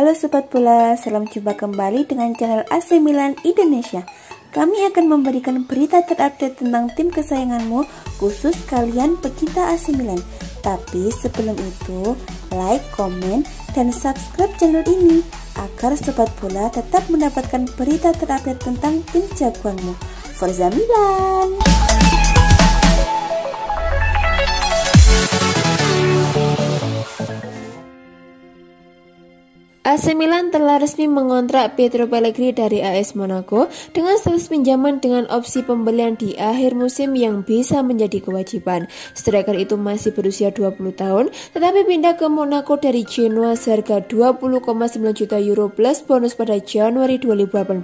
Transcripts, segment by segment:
Halo Sobat Bola, salam jumpa kembali dengan channel AC Milan Indonesia. Kami akan memberikan berita terupdate tentang tim kesayanganmu, khusus kalian pecinta AC Milan. Tapi sebelum itu, like, komen, dan subscribe channel ini agar Sobat Bola tetap mendapatkan berita terupdate tentang tim jagoanmu. Forza Milan! AC Milan telah resmi mengontrak Pietro Pellegrini dari AS Monaco dengan status pinjaman dengan opsi pembelian di akhir musim yang bisa menjadi kewajiban. Striker itu masih berusia 20 tahun, tetapi pindah ke Monaco dari Genoa seharga 20,9 juta euro plus bonus pada Januari 2018.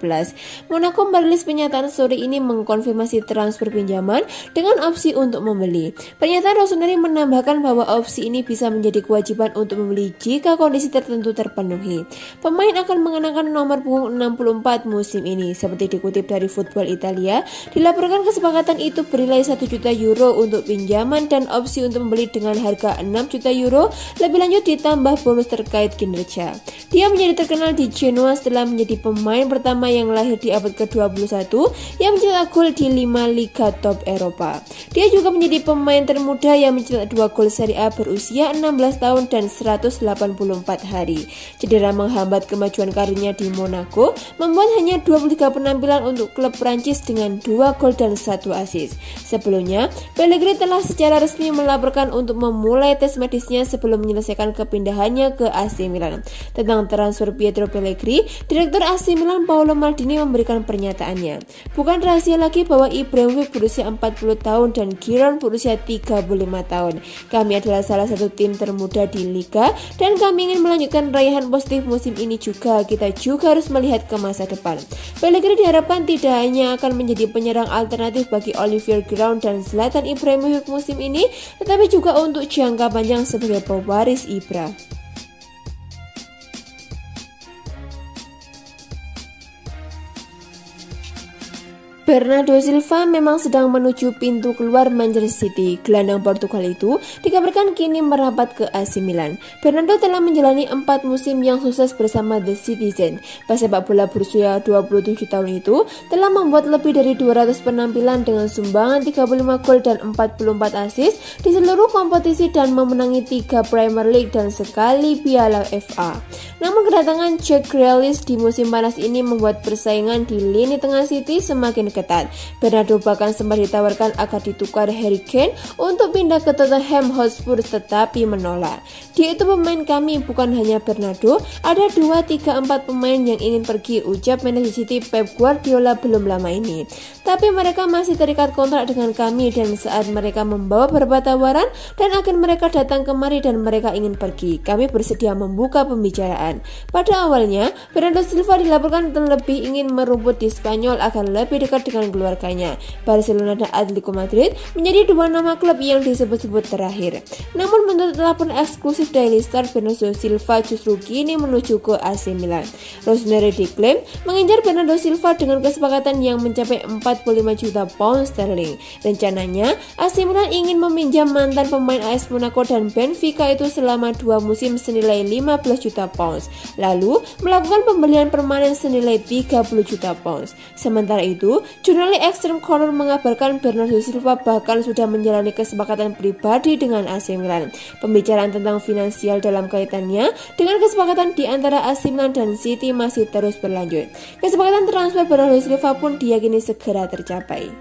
Monaco merilis pernyataan sore ini mengkonfirmasi transfer pinjaman dengan opsi untuk membeli. Pernyataan Rossoneri menambahkan bahwa opsi ini bisa menjadi kewajiban untuk membeli jika kondisi tertentu terpenuhi. Pemain akan mengenakan nomor punggung 64 musim ini. Seperti dikutip dari Football Italia, dilaporkan kesepakatan itu bernilai 1 juta euro untuk pinjaman dan opsi untuk membeli dengan harga 6 juta euro. Lebih lanjut ditambah bonus terkait kinerja. Dia menjadi terkenal di Genoa setelah menjadi pemain pertama yang lahir di abad ke-21 yang mencetak gol di 5 liga top Eropa. Dia juga menjadi pemain termuda yang mencetak 2 gol Serie A berusia 16 tahun dan 184 hari. Cedera menghambat kemajuan karirnya di Monaco, membuat hanya 23 penampilan untuk klub Prancis dengan 2 gol dan 1 assist. Sebelumnya, Pellegrini telah secara resmi melaporkan untuk memulai tes medisnya sebelum menyelesaikan kepindahannya ke AC Milan. Tentang transfer Pietro Pellegrini, Direktur AC Milan Paolo Maldini memberikan pernyataannya. Bukan rahasia lagi bahwa Ibrahimovic berusia 40 tahun dan Giroud berusia 35 tahun. Kami adalah salah satu tim termuda di Liga dan kami ingin melanjutkan raihan positif musim ini juga. Kita juga harus melihat ke masa depan. Pellegrini diharapkan tidak hanya akan menjadi penyerang alternatif bagi Olivier Giroud dan Zlatan Ibrahimovic musim ini, tetapi juga untuk jangka panjang sebagai pewaris Ibra. Bernardo Silva memang sedang menuju pintu keluar Manchester City. Gelandang Portugal itu dikabarkan kini merapat ke AC Milan. Bernardo telah menjalani 4 musim yang sukses bersama The Citizen. Pesepak bola berusia 27 tahun itu telah membuat lebih dari 200 penampilan dengan sumbangan 35 gol dan 44 assist di seluruh kompetisi dan memenangi 3 Premier League dan sekali Piala FA. Namun kedatangan Jack Grealish di musim panas ini membuat persaingan di lini tengah City semakin ketat. Bernardo bahkan sempat ditawarkan agar ditukar Harry Kane untuk pindah ke Tottenham Hotspur tetapi menolak. Dia itu pemain kami, bukan hanya Bernardo, ada 2, 3, 4 pemain yang ingin pergi, ucap manajer City Pep Guardiola belum lama ini. Tapi mereka masih terikat kontrak dengan kami dan saat mereka membawa beberapa tawaran dan agen mereka datang kemari dan mereka ingin pergi, kami bersedia membuka pembicaraan. Pada awalnya, Bernardo Silva dilaporkan lebih ingin merumput di Spanyol agar lebih dekat dengan keluarganya. Barcelona dan Atletico Madrid menjadi 2 nama klub yang disebut-sebut terakhir. Namun menurut laporan eksklusif Daily Star, Bernardo Silva justru kini menuju ke AC Milan. Rossoneri diklaim mengincar Bernardo Silva dengan kesepakatan yang mencapai 45 juta pound sterling. Rencananya, AC Milan ingin meminjam mantan pemain AS Monaco dan Benfica itu selama 2 musim senilai 15 juta pounds, lalu melakukan pembelian permanen senilai 30 juta pounds. Sementara itu, jurnalis Extreme Corner mengabarkan Bernardo Silva bahkan sudah menjalani kesepakatan pribadi dengan AC Milan. Pembicaraan tentang finansial dalam kaitannya dengan kesepakatan di antara AC Milan dan City masih terus berlanjut. Kesepakatan transfer Bernardo Silva pun diyakini segera tercapai.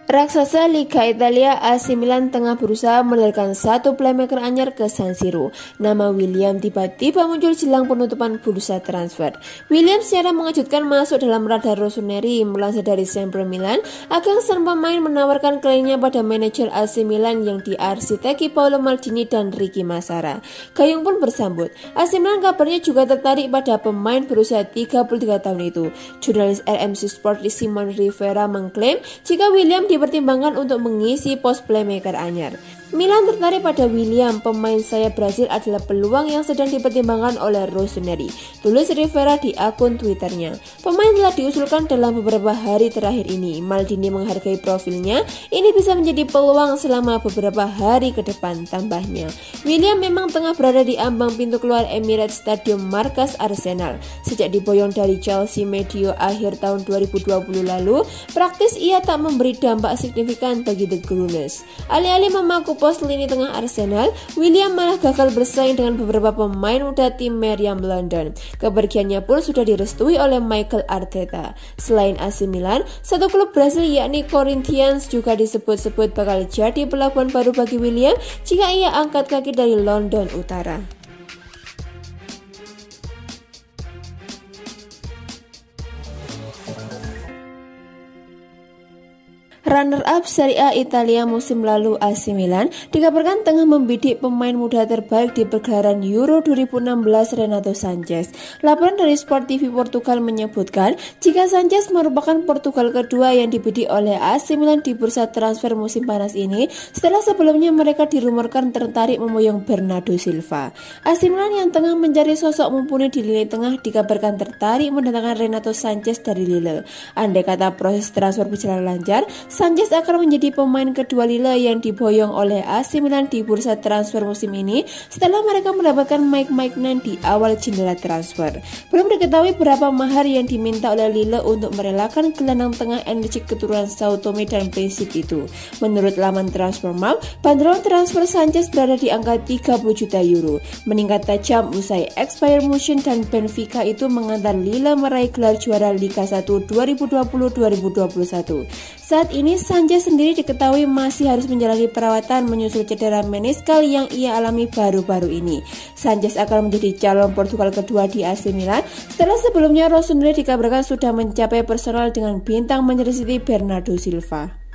Raksasa Liga Italia AC Milan tengah berusaha mengendalikan satu playmaker anyar ke San Siro. Nama William tiba-tiba muncul jelang penutupan bursa transfer. William secara mengejutkan masuk dalam radar Rossoneri. Melansir dari Sempre Milan, agen sang pemain menawarkan kliennya pada manajer AC Milan yang diarsiteki Paolo Maldini dan Ricky Massara. Gayung pun bersambut. AC Milan kabarnya juga tertarik pada pemain berusia 33 tahun itu. Jurnalis RMC Sport Simon Rivera mengklaim jika William dipertimbangkan untuk mengisi pos playmaker anyar. Milan tertarik pada William, pemain sayap Brasil adalah peluang yang sedang dipertimbangkan oleh Rossoneri, tulis Rivera di akun Twitternya. Pemain telah diusulkan dalam beberapa hari terakhir ini. Maldini menghargai profilnya, ini bisa menjadi peluang selama beberapa hari ke depan, tambahnya. William memang tengah berada di ambang pintu keluar Emirates Stadium markas Arsenal. Sejak diboyong dari Chelsea medio akhir tahun 2020 lalu, praktis ia tak memberi dampak signifikan bagi The Gunners. Alih-alih memaku pos lini tengah Arsenal, William malah gagal bersaing dengan beberapa pemain muda tim Meriam London. Kepergiannya pun sudah direstui oleh Mikel Arteta. Selain AC Milan, satu klub Brasil yakni Corinthians juga disebut-sebut bakal jadi pelabuhan baru bagi William jika ia angkat kaki dari London Utara. Runner-up Serie A Italia musim lalu AC Milan dikabarkan tengah membidik pemain muda terbaik di pergelaran Euro 2016 Renato Sanches. Laporan dari Sport TV Portugal menyebutkan jika Sanches merupakan Portugal kedua yang dibidik oleh AC Milan di bursa transfer musim panas ini setelah sebelumnya mereka dirumorkan tertarik memboyong Bernardo Silva. AC Milan yang tengah mencari sosok mumpuni di lini tengah dikabarkan tertarik mendatangkan Renato Sanches dari Lille. Andai kata proses transfer berjalan lancar, Sanches akan menjadi pemain kedua Lille yang diboyong oleh AC Milan di bursa transfer musim ini setelah mereka mendapatkan Mike Maignan di awal jendela transfer. Belum diketahui berapa mahar yang diminta oleh Lille untuk merelakan gelandang tengah energik keturunan Sao Tome dan Principe itu. Menurut laman Transfermarkt, bandrol transfer Sanches berada di angka 30 juta euro, meningkat tajam usai Bayern Munchen dan Benfica itu mengantar Lille meraih gelar juara Liga 1 2020-2021. Saat ini Sanches sendiri diketahui masih harus menjalani perawatan menyusul cedera meniskal yang ia alami baru-baru ini. Sanches akan menjadi calon Portugal kedua di AC Milan setelah sebelumnya Rossoneri dikabarkan sudah mencapai personal dengan bintang Manchester City Bernardo Silva.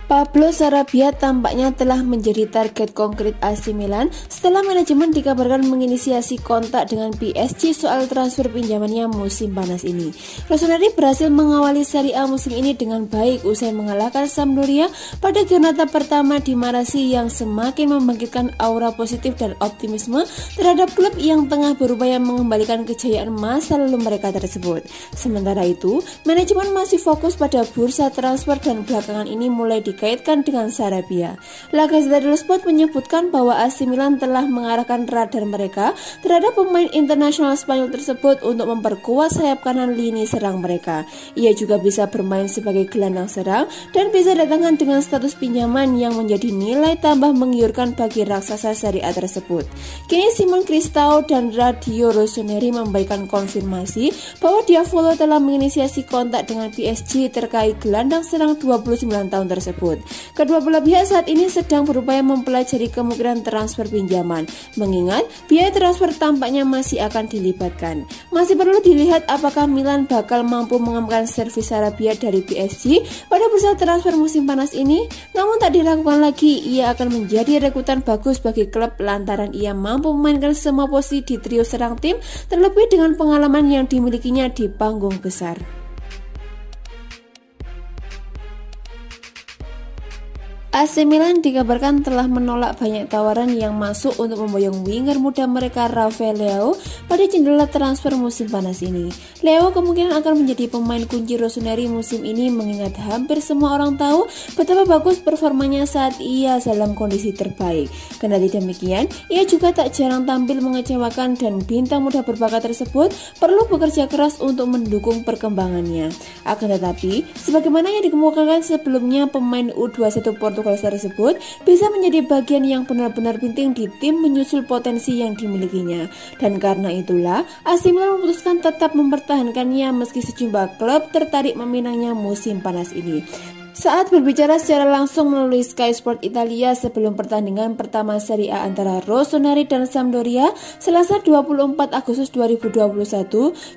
Pablo Sarabia tampaknya telah menjadi target konkret AC Milan setelah manajemen dikabarkan menginisiasi kontak dengan PSG soal transfer pinjamannya musim panas ini. Rossoneri berhasil mengawali Serie A musim ini dengan baik usai mengalahkan Sampdoria pada giornata pertama di Marassi yang semakin membangkitkan aura positif dan optimisme terhadap klub yang tengah berupaya mengembalikan kejayaan masa lalu mereka tersebut. Sementara itu, manajemen masih fokus pada bursa transfer dan belakangan ini mulai dikaitkan dengan Sarabia. La Gazzetta dello Sport menyebutkan bahwa AC Milan telah mengarahkan radar mereka terhadap pemain internasional Spanyol tersebut untuk memperkuat sayap kanan lini serang mereka. Ia juga bisa bermain sebagai gelandang serang dan bisa datangkan dengan status pinjaman yang menjadi nilai tambah menggiurkan bagi raksasa Serie A tersebut. Kini Simon Cristau dan Radio Rossoneri memberikan konfirmasi bahwa Diavolo telah menginisiasi kontak dengan PSG terkait gelandang serang 29 tahun tersebut. Kedua belah pihak saat ini sedang berupaya mempelajari kemungkinan transfer pinjaman, mengingat biaya transfer tampaknya masih akan dilibatkan. Masih perlu dilihat apakah Milan bakal mampu mengamankan servis Sarabia dari PSG pada bursa transfer musim panas ini. Namun tak diragukan lagi, ia akan menjadi rekrutan bagus bagi klub lantaran ia mampu memainkan semua posisi di trio serang tim, terlebih dengan pengalaman yang dimilikinya di panggung besar. AC Milan dikabarkan telah menolak banyak tawaran yang masuk untuk memboyong winger muda mereka Rafael Leao pada jendela transfer musim panas ini. Leao kemungkinan akan menjadi pemain kunci Rossoneri musim ini mengingat hampir semua orang tahu betapa bagus performanya saat ia dalam kondisi terbaik. Kendati demikian, ia juga tak jarang tampil mengecewakan dan bintang muda berbakat tersebut perlu bekerja keras untuk mendukung perkembangannya. Akan tetapi, sebagaimana yang dikemukakan sebelumnya, pemain U21 Portugal tersebut bisa menjadi bagian yang benar-benar penting di tim menyusul potensi yang dimilikinya. Dan karena itulah, AC Milan memutuskan tetap mempertahankannya meski sejumlah klub tertarik meminangnya musim panas ini. Saat berbicara secara langsung melalui Sky Sport Italia sebelum pertandingan pertama Serie A antara Rossoneri dan Sampdoria Selasa 24 Agustus 2021,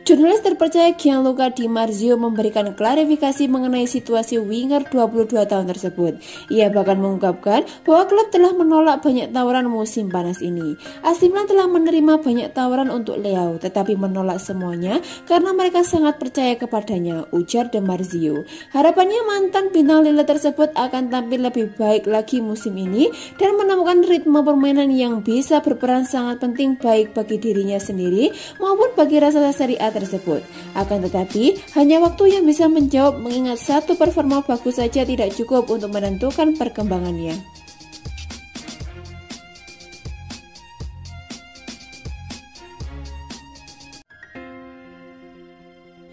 jurnalis terpercaya Gianluca Di Marzio memberikan klarifikasi mengenai situasi winger 22 tahun tersebut. Ia bahkan mengungkapkan bahwa klub telah menolak banyak tawaran musim panas ini. AC Milan telah menerima banyak tawaran untuk Leao, tetapi menolak semuanya karena mereka sangat percaya kepadanya, ujar Di Marzio. Harapannya mantan bintang Lille tersebut akan tampil lebih baik lagi musim ini dan menemukan ritme permainan yang bisa berperan sangat penting baik bagi dirinya sendiri maupun bagi raksasa Serie A tersebut. Akan tetapi, hanya waktu yang bisa menjawab mengingat satu performa bagus saja tidak cukup untuk menentukan perkembangannya.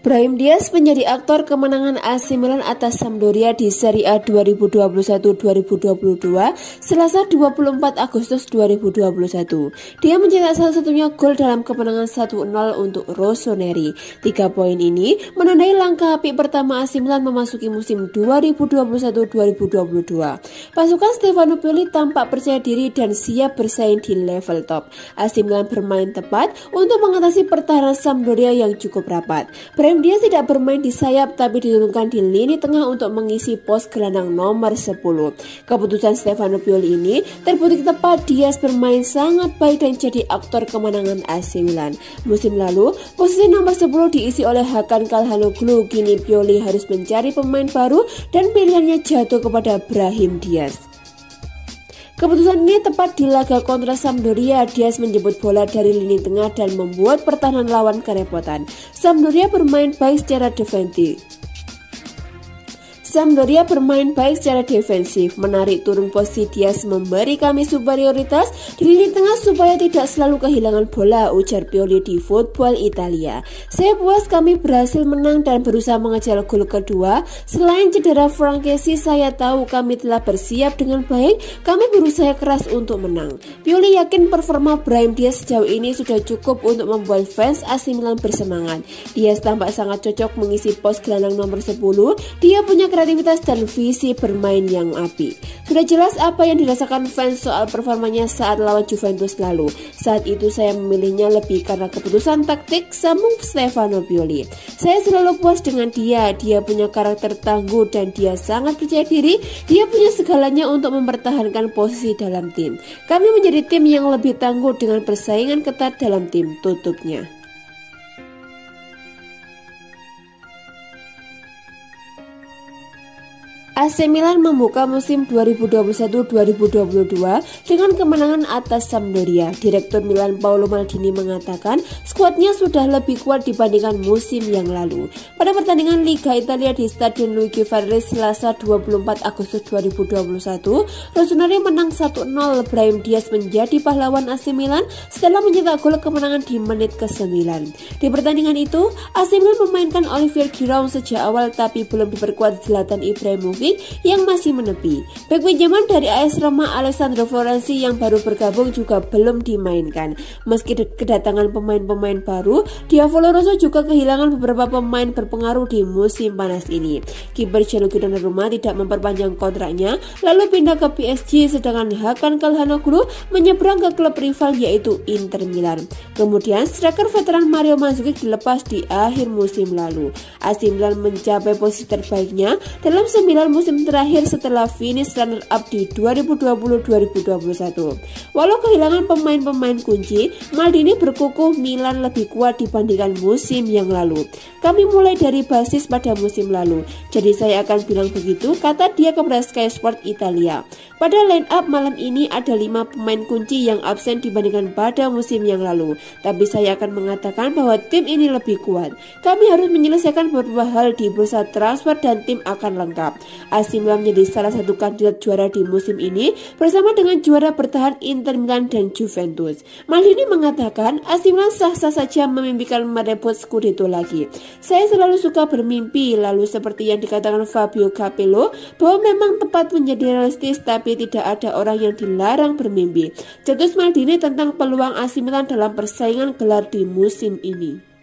Brahim Diaz menjadi aktor kemenangan AC Milan atas Sampdoria di Serie A 2021-2022 Selasa 24 Agustus 2021. Dia mencetak satu-satunya gol dalam kemenangan 1-0 untuk Rossoneri. 3 poin ini menandai langkah apik pertama AC Milan memasuki musim 2021-2022. Pasukan Stefano Pioli tampak percaya diri dan siap bersaing di level top. AC Milan bermain tepat untuk mengatasi pertahanan Sampdoria yang cukup rapat. Dia tidak bermain di sayap tapi diturunkan di lini tengah untuk mengisi pos gelandang nomor 10. Keputusan Stefano Pioli ini terbukti tepat. Diaz bermain sangat baik dan jadi aktor kemenangan AC Milan. Musim lalu, posisi nomor 10 diisi oleh Hakan Calhanoglu. Kini Pioli harus mencari pemain baru dan pilihannya jatuh kepada Brahim Diaz. Keputusan ini tepat di laga kontra Sampdoria. Diaz menjemput bola dari lini tengah dan membuat pertahanan lawan kerepotan. Sampdoria bermain baik secara defensif, menarik turun posisi Diaz memberi kami superioritas di lini tengah supaya tidak selalu kehilangan bola, ujar Pioli di Football Italia. Saya puas kami berhasil menang dan berusaha mengejar gol kedua. Selain cedera Frankesi, saya tahu kami telah bersiap dengan baik, kami berusaha keras untuk menang. Pioli yakin performa Brahim Diaz sejauh ini sudah cukup untuk membuat fans AC Milan bersemangat. Diaz tampak sangat cocok mengisi pos gelandang nomor 10. Dia punya kreativitas dan visi bermain yang apik. Sudah jelas apa yang dirasakan fans soal performanya saat lawan Juventus lalu. Saat itu saya memilihnya lebih karena keputusan taktik, sambung Stefano Pioli. Saya selalu puas dengan dia. Dia punya karakter tangguh dan dia sangat percaya diri. Dia punya segalanya untuk mempertahankan posisi dalam tim. Kami menjadi tim yang lebih tangguh dengan persaingan ketat dalam tim, tutupnya. AC Milan membuka musim 2021-2022 dengan kemenangan atas Sampdoria. Direktur Milan Paolo Maldini mengatakan skuadnya sudah lebih kuat dibandingkan musim yang lalu. Pada pertandingan Liga Italia di Stadion Luigi Ferrari Selasa 24 Agustus 2021, Rossoneri menang 1-0. Brahim Diaz menjadi pahlawan AC Milan setelah mencetak gol kemenangan di menit ke-9. Di pertandingan itu, AC Milan memainkan Olivier Giroud sejak awal tapi belum diperkuat Zlatan Ibrahimovic yang masih menepi. Bek pinjaman dari AS Roma Alessandro Florenzi yang baru bergabung juga belum dimainkan. Meski kedatangan pemain-pemain baru, Diavolo Rosso juga kehilangan beberapa pemain berpengaruh di musim panas ini. Kiper Gianluigi Donnarumma tidak memperpanjang kontraknya lalu pindah ke PSG, sedangkan Hakan Calhanoglu menyeberang ke klub rival yaitu Inter Milan. Kemudian striker veteran Mario Mandzukic dilepas di akhir musim lalu. AC Milan mencapai posisi terbaiknya dalam 9 musim terakhir setelah finish runner-up di 2020-2021. Walau kehilangan pemain-pemain kunci, Maldini berkukuh Milan lebih kuat dibandingkan musim yang lalu. Kami mulai dari basis pada musim lalu, jadi saya akan bilang begitu, kata dia kepada Sky Sport Italia. Pada line up malam ini ada 5 pemain kunci yang absen dibandingkan pada musim yang lalu, tapi saya akan mengatakan bahwa tim ini lebih kuat. Kami harus menyelesaikan beberapa hal di bursa transfer dan tim akan lengkap. AC Milan menjadi salah satu kandidat juara di musim ini bersama dengan juara bertahan Inter Milan dan Juventus. Maldini mengatakan AC Milan sah-sah saja memimpikan merebut Scudetto lagi. Saya selalu suka bermimpi, lalu seperti yang dikatakan Fabio Capello bahwa memang tepat menjadi realistis tapi tidak ada orang yang dilarang bermimpi. Cetus Maldini tentang peluang AC Milan dalam persaingan gelar di musim ini.